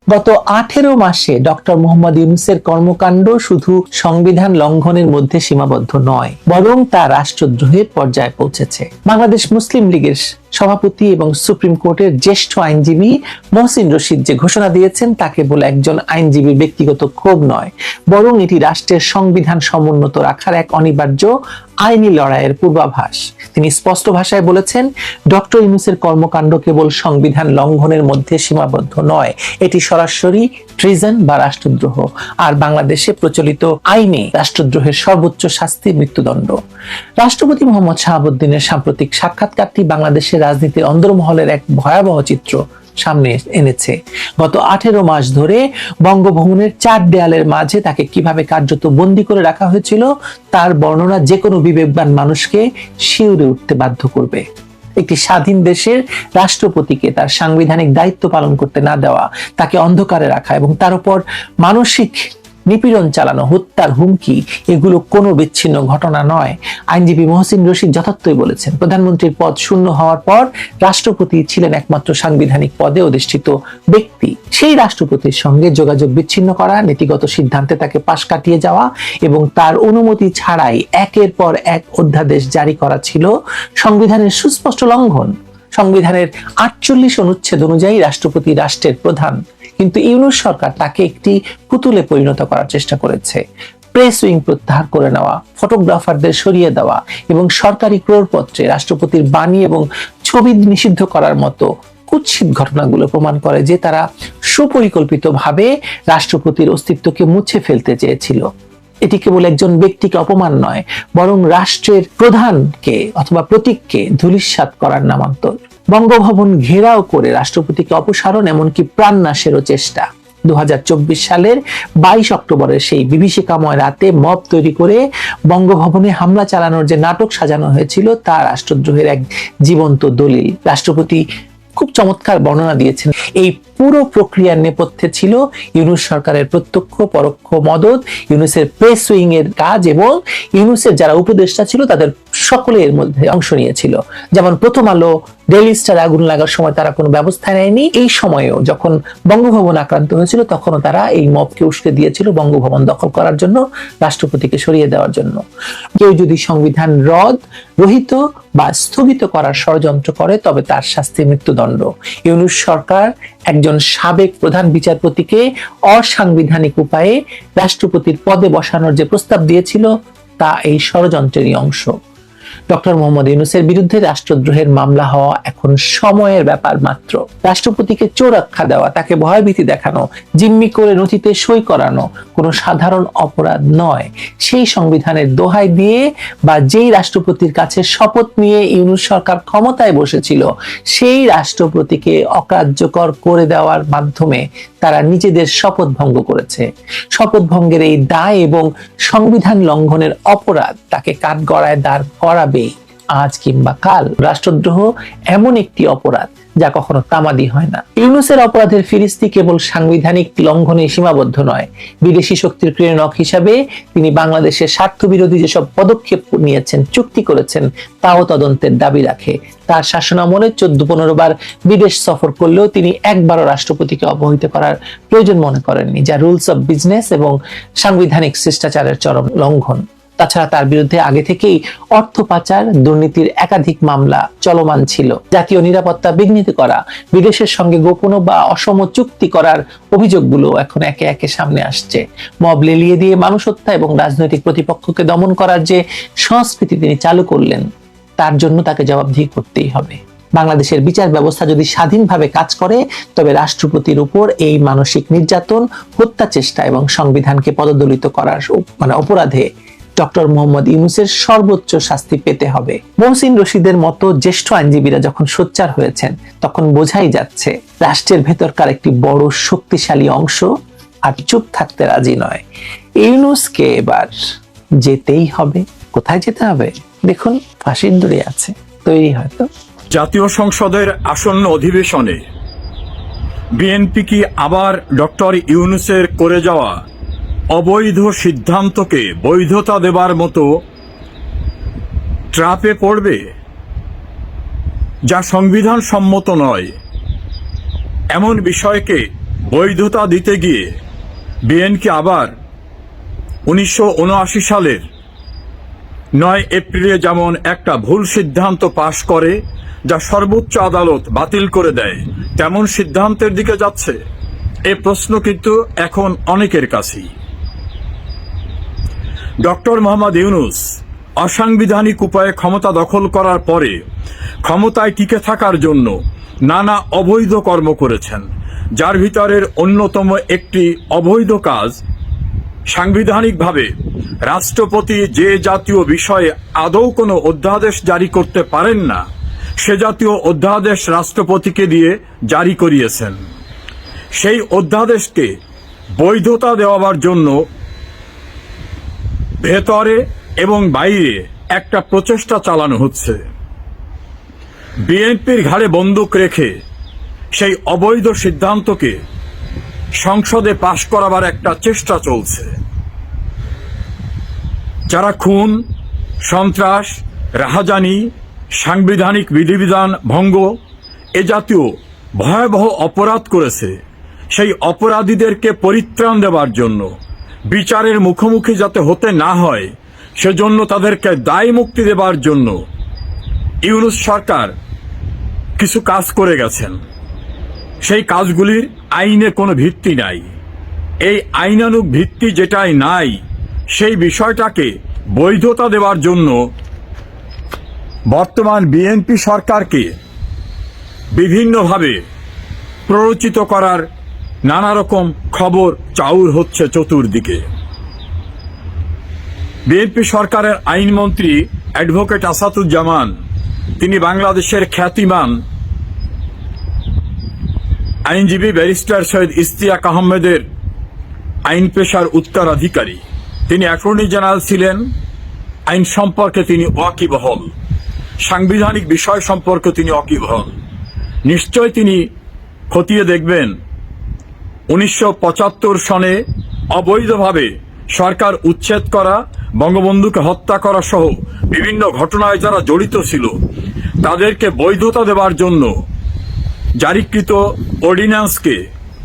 গত 18 মাসে ডক্টর মোহাম্মদ ইউনূসের কর্মকাণ্ড শুধু সংবিধান লঙ্ঘনের মধ্যে সীমাবদ্ধ নয়, বরং তা রাষ্ট্রদ্রোহের পর্যায়ে পৌঁছেছে। বাংলাদেশ মুসলিম লীগের সভাপতি এবং সুপ্রিম কোর্টের জ্যেষ্ঠ আইনজীবী মহসিন রশিদ যে ঘোষণা দিয়েছেন তা কেবল একজন আইনজীবীর ব্যক্তিগত ক্ষোভ নয়, বরং এটি রাষ্ট্রের সংবিধান সমুন্নত রাখার এক অনিবার্য আইনি লড়াইয়ের পূর্বাভাস। তিনি স্পষ্ট ভাষায় বলেছেন, ডক্টর ইউনূসের কর্মকাণ্ড কেবল সংবিধান লঙ্ঘনের মধ্যে সীমাবদ্ধ নয়, এটি সরাসরি ট্রিজন বা রাষ্ট্রদ্রোহ। আর বাংলাদেশে প্রচলিত আইনে রাষ্ট্রদ্রোহের সর্বোচ্চ শাস্তি মৃত্যুদণ্ড। রাষ্ট্রপতি মোহাম্মদ শাহাবুদ্দিনের সাম্প্রতিক সাক্ষাৎকারটি বাংলাদেশের রাজনীতির অন্দরমহলের এক ভয়াবহ চিত্র সামনে এনেছে। গত 18 মাস ধরে বঙ্গভবনের 4 দেয়ালের মাঝে তাকে কিভাবে কার্যত বন্দী করে রাখা হয়েছিল তার বর্ণনা যে কোনো বিবেকবান মানুষকে শিউরে উঠতে বাধ্য করবে। একটি স্বাধীন দেশের রাষ্ট্রপতিকে তার সাংবিধানিক দায়িত্ব পালন করতে না দেওয়া, তাকে অন্ধকারে রাখা এবং তার উপর মানসিক নিপীড়ন চালানো, হত্যার হুমকি, এগুলো কোনো বিচ্ছিন্ন ঘটনা নয়। আইনজীবী মহসিন রশিদ যথার্থই বলেছেন, প্রধানমন্ত্রীর পদ শূন্য হওয়ার পর রাষ্ট্রপতি ছিলেন একমাত্র সাংবিধানিক পদে অধিষ্ঠিত ব্যক্তি। সেই রাষ্ট্রপতির সঙ্গে যোগাযোগ বিচ্ছিন্ন করা, নীতিগত সিদ্ধান্তে তাকে পাশ কাটিয়ে যাওয়া এবং তার অনুমতি ছাড়াই একের পর এক অধ্যাদেশ জারি করা ছিল সংবিধানের সুস্পষ্ট লঙ্ঘন। সংবিধানের 48 অনুচ্ছেদ অনুযায়ী রাষ্ট্রপতি রাষ্ট্রের প্রধান, কিন্তু ইউনূস সরকার তাকে একটি পুতুলে পরিণত করার চেষ্টা করেছে। প্রেস উইং প্রত্যাহার করে নেওয়া, ফটোগ্রাফারদের সরিয়ে দেওয়া এবং সরকারি ক্রয়পত্রে রাষ্ট্রপতির বাণী এবং ছবি নিষিদ্ধ করার মতো কুৎসিত ঘটনাগুলো প্রমাণ করে যে তারা সুপরিকল্পিতভাবে রাষ্ট্রপতির অস্তিত্বকে মুছে ফেলতে চেয়েছিল। এটি কেবল একজন ব্যক্তিকে অপমান নয়, বরং রাষ্ট্রের প্রধানকে অথবা প্রতীককে ধূলিসাৎ করার নামান্তর। বঙ্গভবন ঘেরাও করে রাষ্ট্রপতিকে অপসারণ, এমনকি প্রাণনাশেরও চেষ্টা। 2024 সালের 22 অক্টোবরের সেই বিভীষিকাময় রাতে মব তৈরি করে বঙ্গভবনে হামলা চালানোর যে নাটক সাজানো হয়েছিল তা রাষ্ট্রদ্রোহের এক জীবন্ত দলিল। রাষ্ট্রপতি খুব চমৎকার বর্ণনা দিয়েছেন, এই পুরো প্রক্রিয়ার নেপথ্যে ছিল ইউনূস সরকারের প্রত্যক্ষ পরোক্ষ মদত, ইউনূসের প্রেস উইং এর কাজ এবং ইউনূসের যারা উপদেষ্টা ছিল তাদের সকলের মধ্যে অংশ নিয়েছিল। যেমন প্রথম আলো, ডেইলি স্টার আগুন লাগার সময় তারা কোনো ব্যবস্থা নেয়নি, এই সময়েও যখন বঙ্গভবন আক্রান্ত হয়েছিল তখনও তারা এই মবকে উস্কে দিয়েছিল বঙ্গভবন দখল করার জন্য, রাষ্ট্রপতিকে সরিয়ে দেওয়ার জন্য। কেউ যদি সংবিধান রহিত বা স্থগিত করার ষড়যন্ত্র করে তবে তার শাস্তি মৃত্যুদণ্ড। ইউনূস সরকার একজন সাবেক প্রধান বিচারপতিকে অসাংবিধানিক উপায়ে রাষ্ট্রপতির পদে বসানোর যে প্রস্তাব দিয়েছিল তা এই ষড়যন্ত্রেরই অংশ। ডক্টর মোহাম্মদ ইউনূসের বিরুদ্ধে রাষ্ট্রদ্রোহের মামলা হওয়া এখন সময়ের ব্যাপার মাত্র। রাষ্ট্রপতিকে চোর আখ্যা দেওয়া, তাকে ভয়ভীতি দেখানো, জিম্মি করে নথিতে সই করানো কোনো সাধারণ অপরাধ নয়। সেই সংবিধানের দোহাই দিয়ে বা যেই রাষ্ট্রপতির কাছে শপথ নিয়ে ইউনূস সরকার ক্ষমতায় বসেছিল সেই রাষ্ট্রপতিকে অকার্যকর করে দেওয়ার মাধ্যমে তারা নিজেদের শপথ ভঙ্গ করেছে। শপথ ভঙ্গের এই দায় এবং সংবিধান লঙ্ঘনের অপরাধ তাকে কাঠগড়ায় দাঁড় করাবে আজ কিংবা কাল। রাষ্ট্রদ্রোহ এমন একটি অপরাধ যা কখনো তামাদি হয় না। ইউনূসের অপরাধের ফিরিস্তি কেবল সাংবিধানিক লঙ্ঘনে সীমাবদ্ধ নয়, বিদেশি শক্তির ক্রীড়নক হিসাবে তিনি বাংলাদেশের স্বার্থ বিরোধী যেসব পদক্ষেপ নিয়েছেন, চুক্তি করেছেন, তাও তদন্তের দাবি রাখে। তার শাসনামলে 14-15 বার বিদেশ সফর করলেও তিনি একবারও রাষ্ট্রপতিকে অবহিত করার প্রয়োজন মনে করেননি, যা রুলস অব বিজনেস এবং সাংবিধানিক শিষ্টাচারের চরম লঙ্ঘন। তাছাড়া তার বিরুদ্ধে আগে থেকেই অর্থ পাচার, দুর্নীতির একাধিক মামলা চলমান ছিল। জাতীয় নিরাপত্তা বিঘ্নিত করা, বিদেশের সঙ্গে গোপন বা অসম চুক্তি করার অভিযোগগুলো এখন একে একে সামনে আসছে। মব লেলিয়ে দিয়ে মানুষ হত্যা এবং রাজনৈতিক প্রতিপক্ষকে দমন করার যে সংস্কৃতি তিনি চালু করলেন তার জন্য তাকে জবাবদিহি করতেই হবে। বাংলাদেশের বিচার ব্যবস্থা যদি স্বাধীনভাবে কাজ করে তবে রাষ্ট্রপতির উপর এই মানসিক নির্যাতন, হত্যা চেষ্টা এবং সংবিধানকে পদদলিত করার অপরাধে ডক্টর মোহাম্মদ ইউনূসের সর্বোচ্চ শাস্তি পেতে হবে। মহসিন রশিদের মতো জ্যেষ্ঠ আইনজীবীরা যখন সোচ্চার হয়েছেন তখন বোঝাই যাচ্ছে রাষ্ট্রের ভেতরকার একটি বড় শক্তিশালী অংশ আর চুপ থাকতে রাজি নয়। ইউনূসকে এবার যেতেই হবে। কোথায় যেতে হবে? দেখুন, ফাঁসির দড়ি আছে, তৈরি হয়তো। জাতীয় সংসদের আসন্ন অধিবেশনে বিএনপি কি আবার ডক্টর ইউনূসের করে যাওয়া অবৈধ সিদ্ধান্তকে বৈধতা দেবার মতো ট্র্যাপে পড়বে, যা সংবিধান সম্মত নয়? এমন বিষয়কে বৈধতা দিতে গিয়ে বিএনপি আবার 1979 সালের 9 এপ্রিলে যেমন একটা ভুল সিদ্ধান্ত পাশ করে, যা সর্বোচ্চ আদালত বাতিল করে দেয়, তেমন সিদ্ধান্তের দিকে যাচ্ছে। এই প্রশ্ন কিন্তু এখন অনেকের কাছেই। ডক্টর মোহাম্মদ ইউনূস অসাংবিধানিক উপায়ে ক্ষমতা দখল করার পরে ক্ষমতায় টিকে থাকার জন্য নানা অবৈধ কর্ম করেছেন, যার ভিতরের অন্যতম একটি অবৈধ কাজ সাংবিধানিকভাবে রাষ্ট্রপতি যে জাতীয় বিষয়ে আদৌ কোনো অধ্যাদেশ জারি করতে পারেন না, সে জাতীয় অধ্যাদেশ রাষ্ট্রপতিকে দিয়ে জারি করিয়েছেন। সেই অধ্যাদেশকে বৈধতা দেওয়ার জন্য ভেতরে এবং বাইরে একটা প্রচেষ্টা চালানো হচ্ছে। বিএনপির ঘাড়ে বন্দুক রেখে সেই অবৈধ সিদ্ধান্তকে সংসদে পাশ করাবার একটা চেষ্টা চলছে। যারা খুন, সন্ত্রাস, রাহাজানি, সাংবিধানিক বিধিবিধান ভঙ্গ এ জাতীয় ভয়াবহ অপরাধ করেছে, সেই অপরাধীদেরকে পরিত্রাণ দেওয়ার জন্য, বিচারের মুখোমুখি যাতে হতে না হয় সেজন্য তাদেরকে দায় মুক্তি দেবার জন্য ইউনূস সরকার কিছু কাজ করে গেছেন। সেই কাজগুলির আইনে কোনো ভিত্তি নাই। এই আইনানুগ ভিত্তি যেটাই নাই, সেই বিষয়টাকে বৈধতা দেওয়ার জন্য বর্তমান বিএনপি সরকারকে বিভিন্নভাবে প্ররোচিত করার নানা রকম খবর চাউর হচ্ছে চতুর্দিকে। বিএনপি সরকারের আইনমন্ত্রী অ্যাডভোকেট আসাদুজ্জামান, তিনি বাংলাদেশের খ্যাতিমান আইনজীবী ব্যারিস্টার সৈয়দ ইশতিয়াক আহমেদের আইন পেশার উত্তরাধিকারী। তিনি অ্যাটর্নি জেনারেল ছিলেন, আইন সম্পর্কে তিনি ওয়াকিবহল, সাংবিধানিক বিষয় সম্পর্কে তিনি ওয়াকিবহল। নিশ্চয় তিনি খতিয়ে দেখবেন 1975 সনে অবৈধভাবে সরকার উচ্ছেদ করা, বঙ্গবন্ধুকে হত্যা করা সহ বিভিন্ন ঘটনায় যারা জড়িত ছিল তাদেরকে বৈধতা দেওয়ার জন্য জারিকৃত অর্ডিন্যান্সকে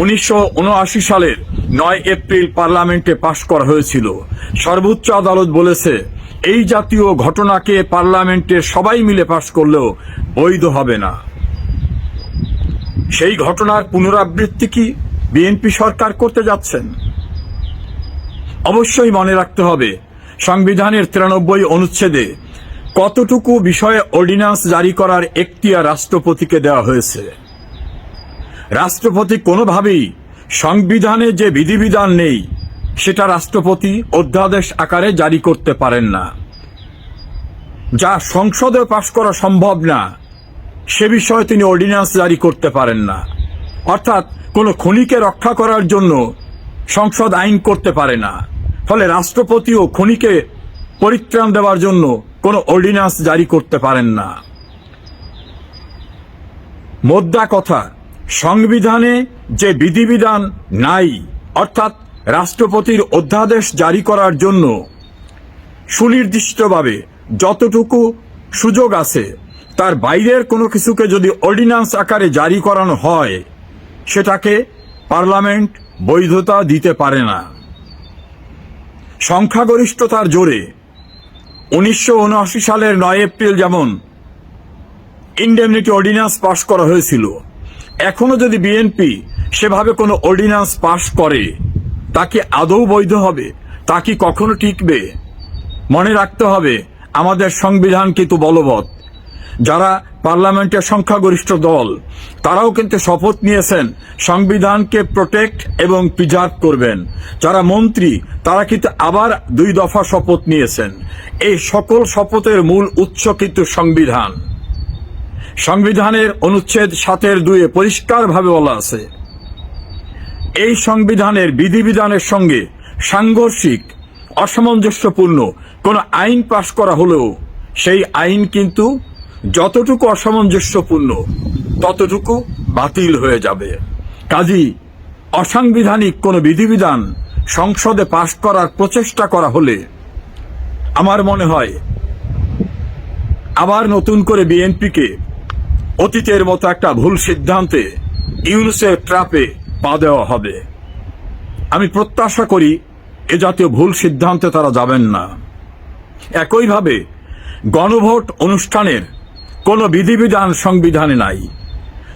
1979 সালের 9 এপ্রিল পার্লামেন্টে পাশ করা হয়েছিল। সর্বোচ্চ আদালত বলেছে এই জাতীয় ঘটনাকে পার্লামেন্টে সবাই মিলে পাশ করলেও বৈধ হবে না। সেই ঘটনার পুনরাবৃত্তি কি বিএনপি সরকার করতে যাচ্ছেন? অবশ্যই মনে রাখতে হবে সংবিধানের 93 অনুচ্ছেদে কতটুকু বিষয়ে অর্ডিন্যান্স জারি করার এখতিয়ার রাষ্ট্রপতিকে দেওয়া হয়েছে। রাষ্ট্রপতি কোনোভাবেই সংবিধানে যে বিধিবিধান নেই সেটা রাষ্ট্রপতি অধ্যাদেশ আকারে জারি করতে পারেন না। যা সংসদে পাশ করা সম্ভব না সে বিষয়ে তিনি অর্ডিন্যান্স জারি করতে পারেন না। অর্থাৎ কোনো খুনিকে রক্ষা করার জন্য সংসদ আইন করতে পারে না, ফলে রাষ্ট্রপতিও খুনিকে পরিত্রাণ দেওয়ার জন্য কোনো অর্ডিন্যান্স জারি করতে পারেন না। মোদ্দা কথা, সংবিধানে যে বিধিবিধান নাই, অর্থাৎ রাষ্ট্রপতির অধ্যাদেশ জারি করার জন্য সুনির্দিষ্টভাবে যতটুকু সুযোগ আছে তার বাইরের কোনো কিছুকে যদি অর্ডিন্যান্স আকারে জারি করানো হয় সেটাকে পার্লামেন্ট বৈধতা দিতে পারে না। সংখ্যাগরিষ্ঠতার জোরে 1979 সালের 9 এপ্রিল যেমন ইনডেমনিটি অর্ডিন্যান্স পাশ করা হয়েছিল, এখনো যদি বিএনপি সেভাবে কোনো অর্ডিন্যান্স পাশ করে তা কি আদৌ বৈধ হবে? তা কি কখনো টিকবে? মনে রাখতে হবে আমাদের সংবিধান কিন্তু বলবৎ। যারা পার্লামেন্টের সংখ্যাগরিষ্ঠ দল তারাও কিন্তু শপথ নিয়েছেন সংবিধানকে প্রোটেক্ট এবং প্রিজার্ভ করবেন। যারা মন্ত্রী তারা কিন্তু আবার 2 দফা শপথ নিয়েছেন। এই সকল শপথের মূল উৎস কিন্তু সংবিধান। সংবিধানের অনুচ্ছেদ 7-2 পরিষ্কারভাবে বলা আছে, এই সংবিধানের বিধিবিধানের সঙ্গে সাংঘর্ষিক অসামঞ্জস্যপূর্ণ কোন আইন পাশ করা হলেও সেই আইন কিন্তু যতটুকু অসামঞ্জস্যপূর্ণ ততটুকু বাতিল হয়ে যাবে। কাজেই অসাংবিধানিক কোন বিধিবিধান সংসদে পাশ করার প্রচেষ্টা করা হলে আমার মনে হয় আবার নতুন করে বিএনপিকে অতীতের মতো একটা ভুল সিদ্ধান্তে ইউনূসের ট্র্যাপে পা দেওয়া হবে। আমি প্রত্যাশা করি এ জাতীয় ভুল সিদ্ধান্তে তারা যাবেন না। একইভাবে গণভোট অনুষ্ঠানের কোনো বিধিবিধান সংবিধানে নাই।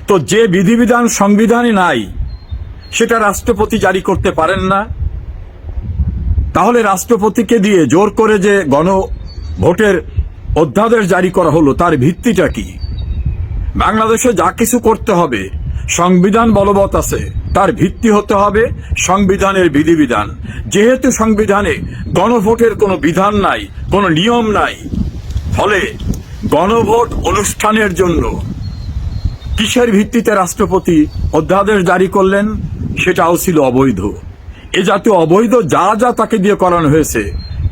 তো যে বিধিবিধান সংবিধানে নাই সেটা রাষ্ট্রপতি জারি করতে পারেন না, তাহলে রাষ্ট্রপতিকে দিয়ে জোর করে যে গণভোটের অধ্যাদেশ জারি করা হলো তার ভিত্তিটা কি? বাংলাদেশে যা কিছু করতে হবে সংবিধান বলবৎ আছে, তার ভিত্তি হতে হবে সংবিধানের বিধিবিধান। যেহেতু সংবিধানে গণভোটের কোনো বিধান নাই, কোনো নিয়ম নাই, ফলে গণভোট অনুষ্ঠানের জন্য কিসের ভিত্তিতে রাষ্ট্রপতি অধ্যাদেশ জারি করলেন সেটাও ছিল অবৈধ। এ জাতীয় অবৈধ যা যা তাকে দিয়ে করানো হয়েছে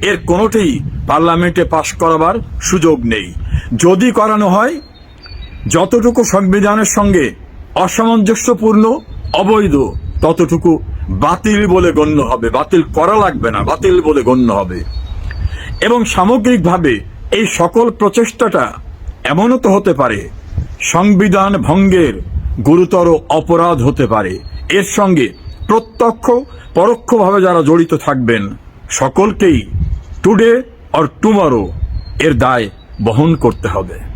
এর কোনোটাই পার্লামেন্টে পাশ করাবার সুযোগ নেই। যদি করানো হয় যতটুকু সংবিধানের সঙ্গে অসামঞ্জস্যপূর্ণ, অবৈধ, ততটুকু বাতিল বলে গণ্য হবে। বাতিল করা লাগবে না, বাতিল বলে গণ্য হবে। এবং সামগ্রিকভাবে এই সকল প্রচেষ্টাটা এমনও তো হতে পারে সংবিধান ভঙ্গের গুরুতর অপরাধ হতে পারে। এর সঙ্গে প্রত্যক্ষ পরোক্ষভাবে যারা জড়িত থাকবেন সকলকেই টুডে অর টুমরো এর দায় বহন করতে হবে।